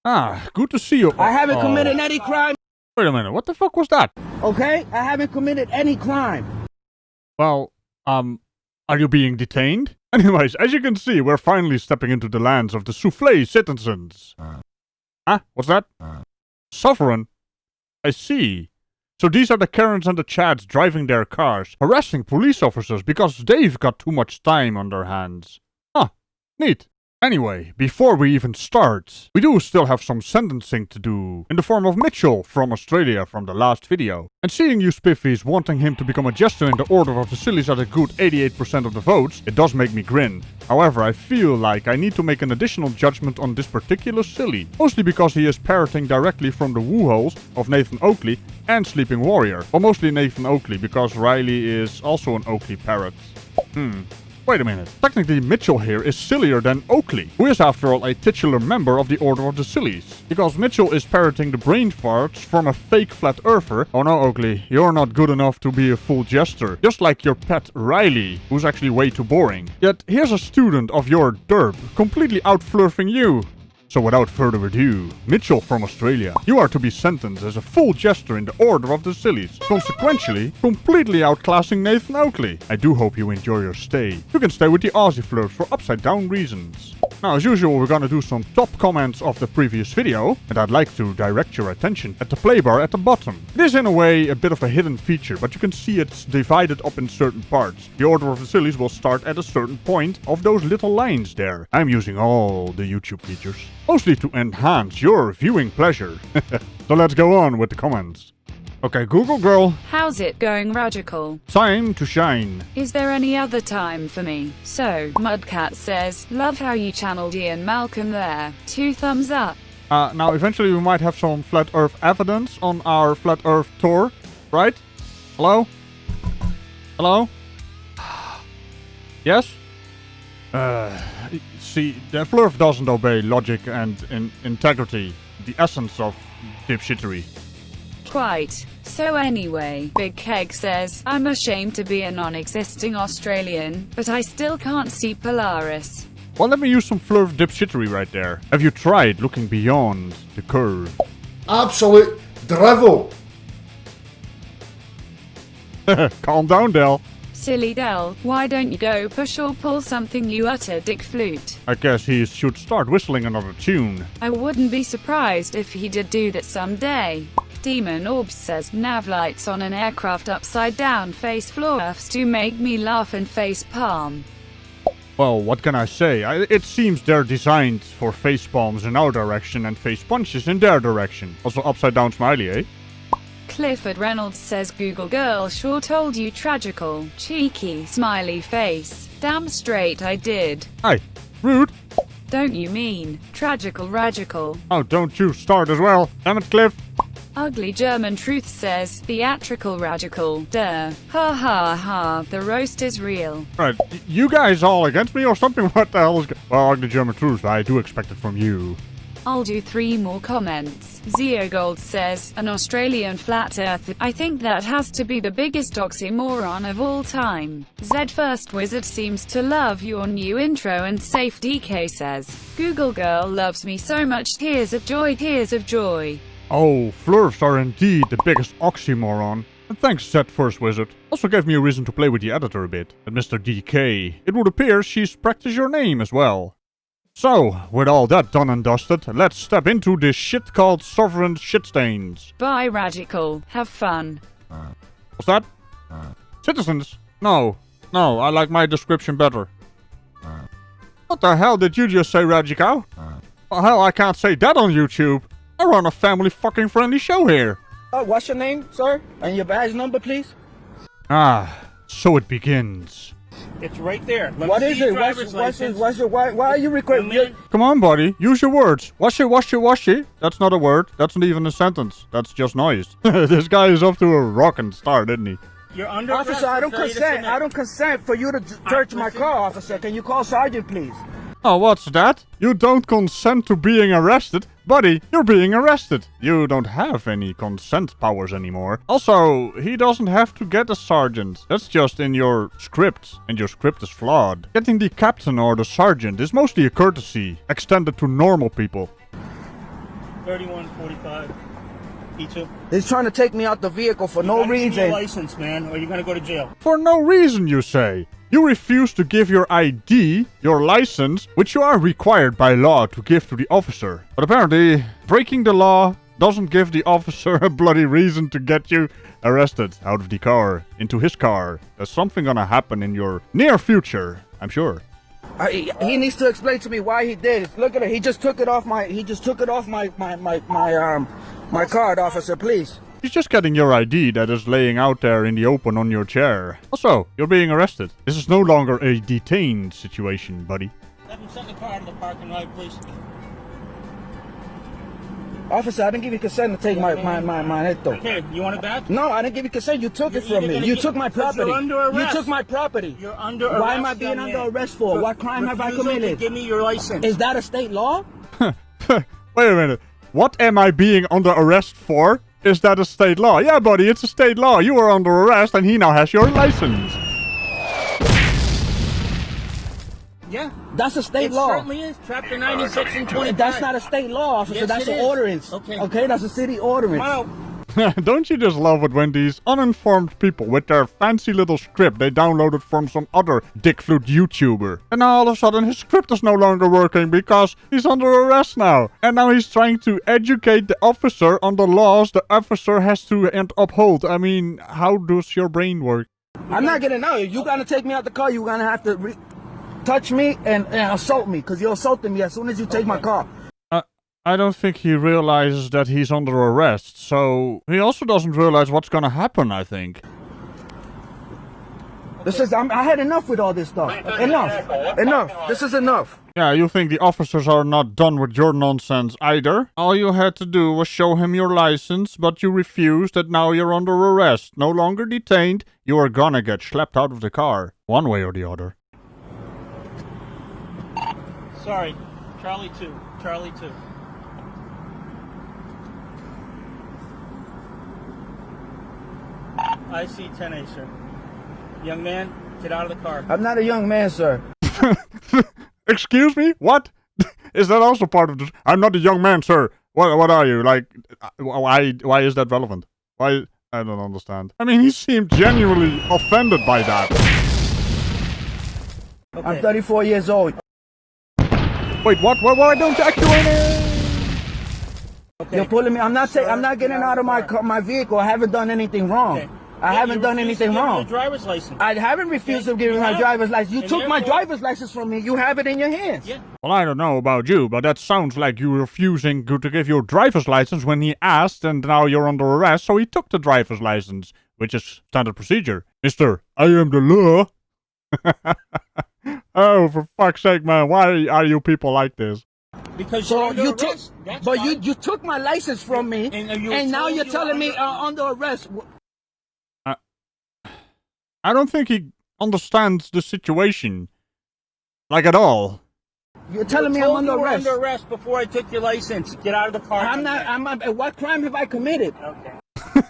Ah, good to see you. I haven't committed any crime. Wait a minute, what the fuck was that? Okay? I haven't committed any crime. Well, are you being detained? Anyways, as you can see, we're finally stepping into the lands of the souffle citizens. Huh? What's that? Sovereign? I see. So these are the Karens and the Chads driving their cars, harassing police officers because they've got too much time on their hands. Huh, neat. Anyway, before we even start, we do still have some sentencing to do, in the form of Mitchell from Australia from the last video. And seeing you Spiffies wanting him to become a jester in the Order of the Sillies at a good 88% of the votes, it does make me grin. However, I feel like I need to make an additional judgment on this particular silly. Mostly because he is parroting directly from the woo-holes of Nathan Oakley and Sleeping Warrior. Well, mostly Nathan Oakley, because Riley is also an Oakley parrot. Wait a minute. Technically, Mitchell here is sillier than Oakley, who is after all a titular member of the Order of the Sillies. Because Mitchell is parroting the brain farts from a fake flat earther. Oh no, Oakley, you're not good enough to be a full jester. Just like your pet Riley, who's actually way too boring. Yet, here's a student of your derp, completely out-flirting you. So without further ado, Mitchell from Australia, you are to be sentenced as a full jester in the Order of the Sillies, consequentially completely outclassing Nathan Oakley. I do hope you enjoy your stay. You can stay with the Aussie flirts for upside down reasons. Now, as usual, we're gonna do some top comments of the previous video, and I'd like to direct your attention at the play bar at the bottom. It is in a way a bit of a hidden feature, but you can see it's divided up in certain parts. The Order of the Sillies will start at a certain point of those little lines there. I'm using all the YouTube features, mostly to enhance your viewing pleasure. So let's go on with the comments. Okay, Google girl. How's it going, Ragical? Time to shine. Is there any other time for me? So, Mudcat says, love how you channeled Ian Malcolm there. 2 thumbs up. Now eventually we might have some Flat Earth evidence on our Flat Earth tour, right? Hello? Hello? Yes? See, the Flurf doesn't obey logic and integrity, the essence of dipshittery. Quite. So anyway, Big Keg says, I'm ashamed to be a non-existing Australian, but I still can't see Polaris. Well, let me use some Flurf dipshittery right there. Have you tried looking beyond the curve? Absolute drivel. Calm down, Del. Silly Del, why don't you go push or pull something, you utter dick flute? I guess he should start whistling another tune. I wouldn't be surprised if he did do that someday. Demon Orbs says, nav lights on an aircraft upside down face floors to make me laugh and face palm. Well, what can I say? It seems they're designed for face palms in our direction and face punches in their direction. Also upside down smiley, eh? Clifford Reynolds says, Google girl sure told you Tragical. Cheeky, smiley face. Damn straight I did. Hey, rude. Don't you mean Tragical Ragical? Oh, don't you start as well. Damn it, Cliff. Ugly German Truth says, Theatrical Radical. Duh. Ha ha ha, the roast is real. Right, you guys all against me or something? What the hell is... Well, Ugly German Truth, I do expect it from you. I'll do 3 more comments. Zeogold says, an Australian flat earth. I think that has to be the biggest oxymoron of all time. Z First Wizard seems to love your new intro, and Safe DK says, Google girl loves me so much, tears of joy, tears of joy. Oh, Flurfs are indeed the biggest oxymoron. And thanks, Zed First Wizard. Also gave me a reason to play with the editor a bit. And Mr. DK, it would appear she's practiced your name as well. So, with all that done and dusted, let's step into this shit called Sovereign Shitstains. Bye, Ragical. Have fun. What's that? Citizens? No, I like my description better. What the hell did you just say, Ragical? Well, hell, I can't say that on YouTube. I run a family fucking friendly show here. What's your name, sir? And your badge number, please? Ah, so it begins. It's right there. What is it? Why are you recording? Come on, buddy. Use your words. Wash it. That's not a word. That's not even a sentence. That's just noise. This guy is off to a rockin' start, isn't he? You're under arrest. Officer, I don't consent. I don't consent for you to search my car, officer. Can you call Sergeant, please? Oh, what's that? You don't consent to being arrested? Buddy, you're being arrested. You don't have any consent powers anymore. Also, he doesn't have to get a sergeant. That's just in your script, and your script is flawed. Getting the captain or the sergeant is mostly a courtesy, extended to normal people. 3145. E2. He's trying to take me out the vehicle for no Give me your reason. license, man, or you're gonna go to jail. For no reason, you say. You refuse to give your ID, your license, which you are required by law to give to the officer. But apparently, breaking the law doesn't give the officer a bloody reason to get you arrested out of the car, into his car. There's something gonna happen in your near future, I'm sure. He needs to explain to me why he did it. Look at it. He just took it off my card, officer, please. He's just getting your ID that is laying out there in the open on your chair. Also, you're being arrested. This is no longer a detained situation, buddy. Let me send the car out of the parking lot, please. Officer, I didn't give you consent to take my head. Okay, you want it back? No, I didn't give you consent. You took it You're from me. gonna You get- took my because property. you're under arrest. You took my property. You're under arrest. Why am I being young under man. arrest for? What crime have I Refusal to committed? Give me your license. Is that a state law? Wait a minute. What am I being under arrest for? Is that a state law? Yeah, buddy, it's a state law. You are under arrest and he now has your license. Yeah. That's a state It law. certainly is. Chapter 96 and 25. That's not a state law, officer. Yes, That's it an is. ordinance. Okay. That's a city ordinance. Wow. Don't you just love it when these uninformed people with their fancy little script they downloaded from some other dick flute YouTuber. And now all of a sudden his script is no longer working because he's under arrest now. And now he's trying to educate the officer on the laws the officer has to uphold. I mean, how does your brain work? I'm not gonna know. If you gotta take me out the car, you're gonna have to touch me and assault me, because you're assaulting me as soon as you take my car. I don't think he realizes that he's under arrest, so he also doesn't realize what's gonna happen, I think. I had enough with all this stuff. Enough. This is enough. Yeah, you think the officers are not done with your nonsense either? All you had to do was show him your license, but you refused, and now you're under arrest. No longer detained, you are gonna get schlepped out of the car. One way or the other. Sorry. Charlie 2. Charlie 2. I see 10A, sir. Young man, get out of the car. I'm not a young man, sir. Excuse me? What? Is that also part of this? I'm not a young man, sir. What are you? Like, why is that relevant? Why? I don't understand. I mean, he seemed genuinely offended by that. Okay. I'm 34 years old. Wait, what? Why don't you actuate it? Okay. You're pulling me. I'm not getting out of my vehicle. I haven't done anything wrong. Okay. I Yeah, haven't you done refused to anything give me wrong. your driver's license. I haven't refused to Okay, give you you my have. driver's license. You And took my therefore- driver's license from me. You have it in your hands. Yeah. Well, I don't know about you, but that sounds like you refusing to give your driver's license when he asked, and now you're under arrest, so he took the driver's license, which is standard procedure. Mister, I am the law. Oh, for fuck's sake, man, why are you people like this? Because So you're under you took, arrest. That's but why. you took my license from me, and now you're telling me under arrest. I don't think he understands the situation. Like, at all. You're telling me I'm told under you were arrest. under arrest before I took your license. Get out of the car. I'm not. What crime have I committed? Okay.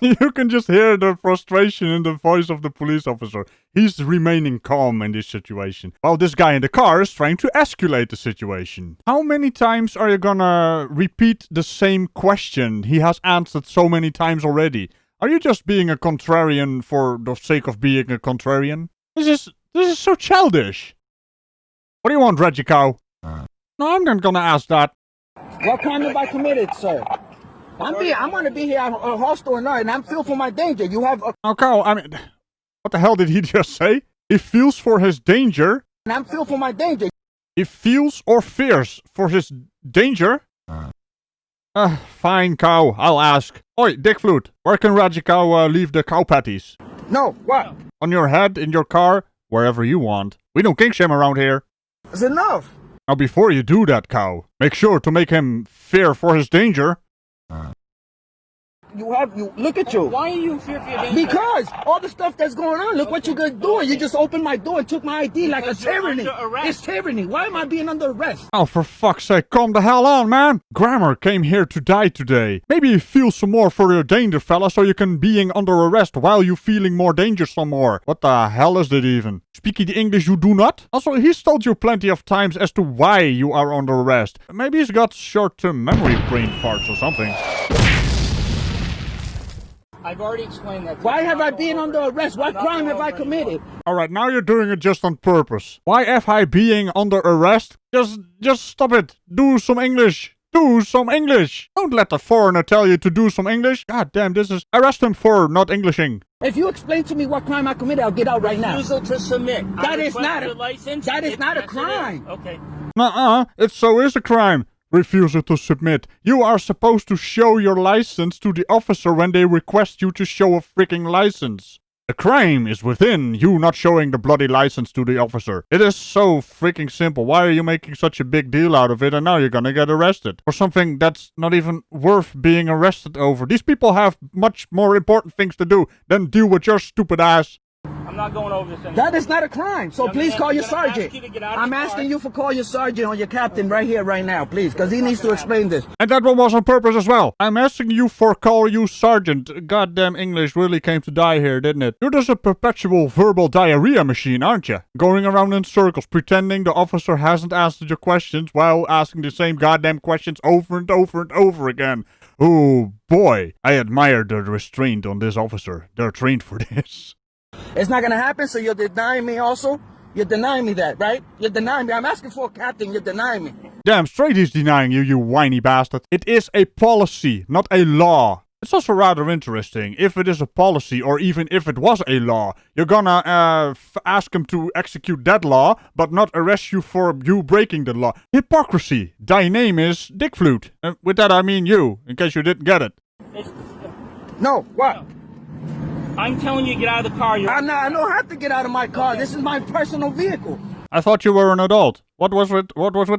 You can just hear the frustration in the voice of the police officer. He's remaining calm in this situation, while this guy in the car is trying to escalate the situation. How many times are you gonna repeat the same question he has answered so many times already? Are you just being a contrarian for the sake of being a contrarian? This is so childish. What do you want, Ragical? No, I'm not gonna ask that. What crime have I committed, sir? I'm gonna be here hostile or not, and I'm feel for my danger. You have. Now, Carl, I mean, what the hell did he just say? He feels for his danger. And I'm feel for my danger. He feels or fears for his danger? Fine, cow. I'll ask. Oi, Dick Flute, where can Ragical leave the cow patties? No, what? On your head, in your car, wherever you want. We don't kink shame around here. It's enough. Now, before you do that, cow, make sure to make him fear for his danger. look at you. Why are you in fear for your danger? Because all the stuff that's going on, look what you guys doing. You just opened my door and took my ID like a Because you're tyranny. under arrest. It's tyranny. Why am I being under arrest? Oh, for fuck's sake, calm the hell on, man. Grammar came here to die today. Maybe you feel some more for your danger, fella, so you can being under arrest while you feeling more danger some more. What the hell is that even? Speaking the English you do not? Also, he's told you plenty of times as to why you are under arrest. Maybe he's got short-term memory brain farts or something. I've already explained that. Why have I been under arrest? What crime have I committed? Alright, now you're doing it just on purpose. Why have I being under arrest? Just stop it. Do some English. Do some English. Don't let the foreigner tell you to do some English. God damn, this is... Arrest him for not Englishing. If you explain to me what crime I committed, I'll get out right now. Refusal to submit. That is not your a license. that is If not a that's it. crime. Okay. Nuh-uh, it so is a crime. Refusal to submit. You are supposed to show your license to the officer when they request you to show a freaking license. The crime is within you not showing the bloody license to the officer. It is so freaking simple. Why are you making such a big deal out of it and now you're gonna get arrested? For something that's not even worth being arrested over. These people have much more important things to do than deal with your stupid ass. I'm not going over this anymore. That is not a crime. So Young please man, call your I'm gonna ask sergeant. you to get out of I'm the car. asking you for call your sergeant or your captain right here, right now, please, because he needs to explain this. And that one was on purpose as well. I'm asking you for call you sergeant. Goddamn English really came to die here, didn't it? You're just a perpetual verbal diarrhea machine, aren't you? Going around in circles, pretending the officer hasn't answered your questions while asking the same goddamn questions over and over and over again. Oh boy, I admire the restraint on this officer. They're trained for this. It's not gonna happen, so you're denying me also? You're denying me that, right? You're denying me. I'm asking for a captain, you're denying me. Damn straight he's denying you, you whiny bastard. It is a policy, not a law. It's also rather interesting. If it is a policy, or even if it was a law, you're gonna ask him to execute that law, but not arrest you for you breaking the law. Hypocrisy. Thy name is Dick Flute. With that I mean you, in case you didn't get it. No, what? I'm telling you to get out of the car. I don't have to get out of my car. This is my personal vehicle. I thought you were an adult. What was with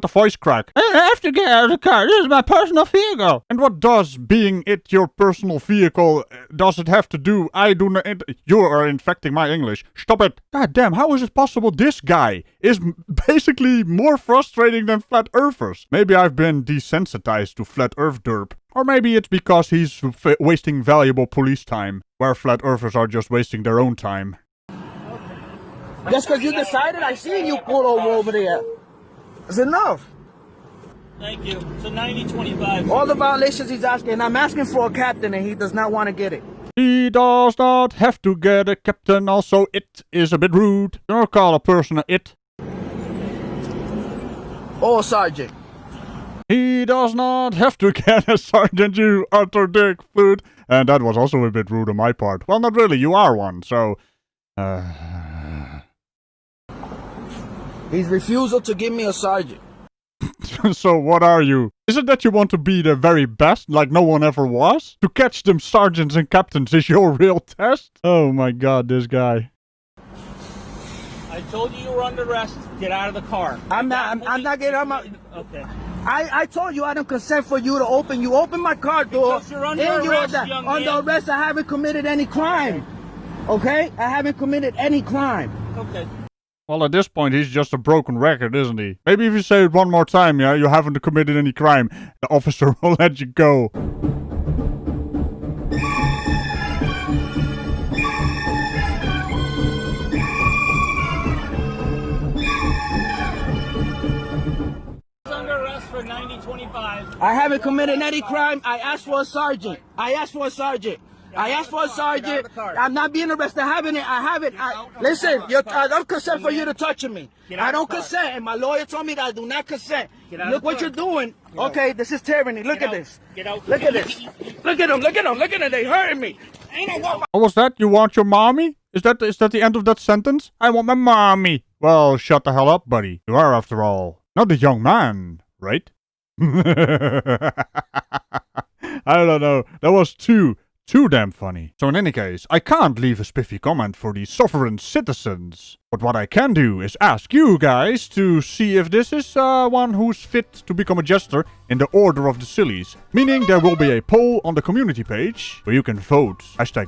the voice crack? I have to get out of the car. This is my personal vehicle. And what does being it your personal vehicle does it have to do? I do not. You are infecting my English. Stop it. God damn, how is it possible this guy is basically more frustrating than flat earthers? Maybe I've been desensitized to flat earth derp. Or maybe it's because he's wasting valuable police time, where flat earthers are just wasting their own time. Just because you decided, I seen you pull over there. It's enough. Thank you. So 90-25. All the violations he's asking, I'm asking for a captain and he does not want to get it. He does not have to get a captain, also it is a bit rude. Don't call a person a it. Oh, sergeant. He does not have to get a sergeant, you utter dick flute. And that was also a bit rude on my part. Well, not really, you are one, so... His refusal to give me a sergeant. So what are you? Is it that you want to be the very best, like no one ever was? To catch them sergeants and captains is your real test? Oh my god, this guy. I told you were under arrest. Get out of the car. I'm not getting out my... Okay. I told you I don't consent for you to open. You open my car door. Because you're under and arrest, you're young under man. arrest. I haven't committed any crime. Okay? I haven't committed any crime. Okay. Well, at this point, he's just a broken record, isn't he? Maybe if you say it one more time, yeah, you haven't committed any crime, the officer will let you go. Under arrest for 90-25. I haven't committed any crime. I asked for a sergeant. I asked for a sergeant. I'm not being arrested. I have it. Listen, I don't consent for you to touching me. I don't consent. And my lawyer told me that I do not consent. Look what you're doing. Okay, this is tyranny. Look at this. Look at this. Look at them. Look at them. Look at them. They hurting me. What was that? You want your mommy? Is that the end of that sentence? I want my mommy. Well, shut the hell up, buddy. You are, after all, not a young man, right? I don't know. That was too too damn funny. So in any case, I can't leave a spiffy comment for the sovereign citizens. But what I can do is ask you guys to see if this is one who's fit to become a jester in the order of the Sillies. Meaning there will be a poll on the community page where you can vote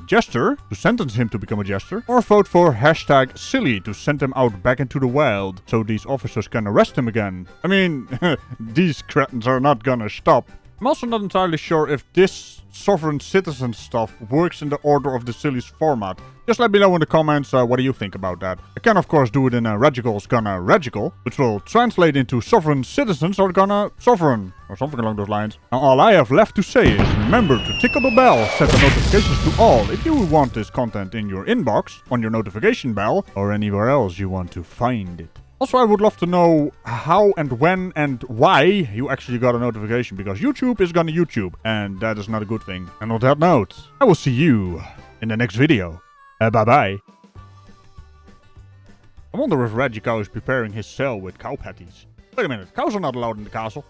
#jester to sentence him to become a jester, or vote for #silly to send him out back into the wild so these officers can arrest him again. I mean, these cretins are not gonna stop. I'm also not entirely sure if this sovereign citizen stuff works in the Order of the Sillies format. Just let me know in the comments what do you think about that. I can of course do it in a Ragical's gonna Ragical, which will translate into sovereign citizens are gonna sovereign, or something along those lines. Now all I have left to say is remember to tickle the bell, set the notifications to all if you want this content in your inbox, on your notification bell, or anywhere else you want to find it. Also, I would love to know how and when and why you actually got a notification, because YouTube is gonna YouTube, and that is not a good thing. And on that note, I will see you in the next video. Bye-bye. I wonder if Ragical is preparing his cell with cow patties. Wait a minute, cows are not allowed in the castle.